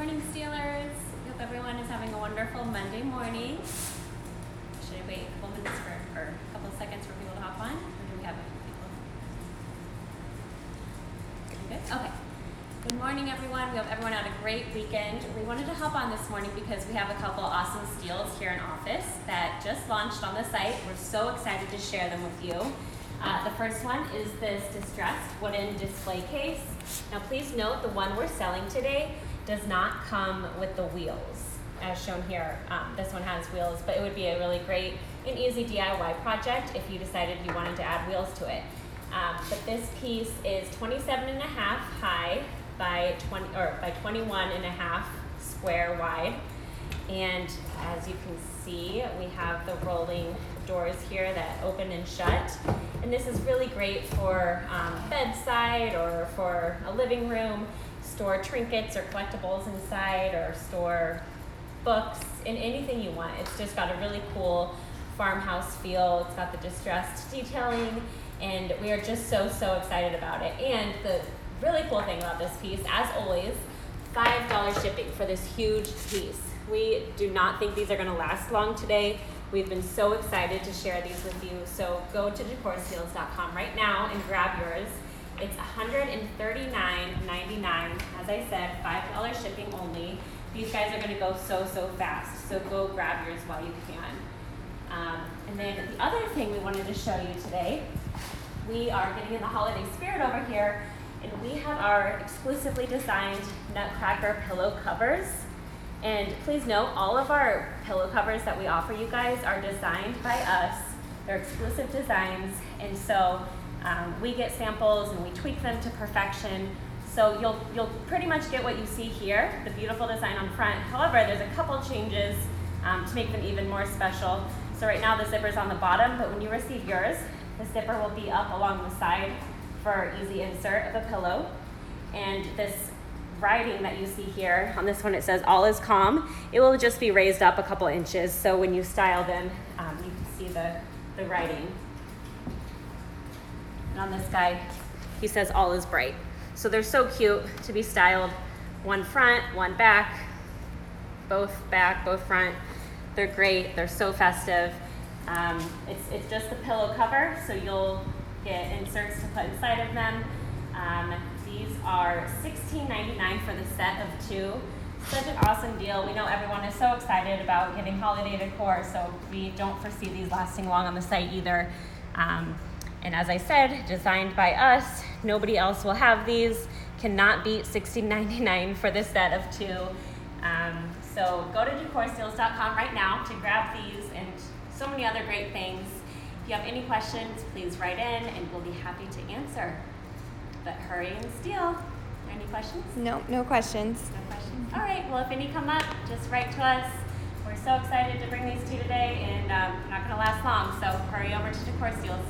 morning, Steelers. Hope everyone is having a wonderful Monday morning. Should I wait a couple minutes or a couple seconds for people to hop on? Or do we have a few people? Good? Okay. Good morning, everyone. We hope everyone had a great weekend. We wanted to hop on this morning because we have a couple awesome steals here in office that just launched on the site. We're so excited to share them with you. The first one is this distressed wooden display case. Now please note the one we're selling today does not come with the wheels as shown here. This one has wheels, but it would be a really great and easy DIY project if you decided you wanted to add wheels to it. But this piece is 27.5 high by 21.5 square wide. And as you can see, we have the rolling doors here that open and shut. And this is really great for bedside or for a living room. Store trinkets or collectibles inside, or store books and anything you want. It's just got a really cool farmhouse feel. It's got the distressed detailing, and we are just so excited about it. And the really cool thing about this piece, as always, $5 shipping for this huge piece. We do not think these are going to last long today. We've been so excited to share these with you. So go to decorsteals.com right now and grab yours. It's $139.99. As I said, $5 shipping only. These guys are going to go so fast. So go grab yours while you can. And then the other thing we wanted to show you today, we are getting in the holiday spirit over here, and we have our exclusively designed Nutcracker pillow covers. And please note, all of our pillow covers that we offer you guys are designed by us. They're exclusive designs, and so we get samples and we tweak them to perfection. So you'll pretty much get what you see here, the beautiful design on front. However, there's a couple changes to make them even more special. So right now the zipper's on the bottom, but when you receive yours, the zipper will be up along the side for easy insert of the pillow. And this writing that you see here, on this one it says all is calm. It will just be raised up a couple inches, so when you style them, you can see the writing. And on this guy, he says all is bright. So they're so cute to be styled. One front, one back, both front. They're great, they're so festive. It's just the pillow cover, so you'll get inserts to put inside of them. These are $16.99 for the set of two. Such an awesome deal. We know everyone is so excited about getting holiday decor, so we don't foresee these lasting long on the site either. And as I said, designed by us. Nobody else will have these. Cannot beat $16.99 for this set of two. So go to decorsteals.com right now to grab these and so many other great things. If you have any questions, please write in and we'll be happy to answer. But hurry and steal. Any questions? No questions. No questions? All right, well, if any come up, just write to us. We're so excited to bring these to you today, and not going to last long, so hurry over to Decor Steals.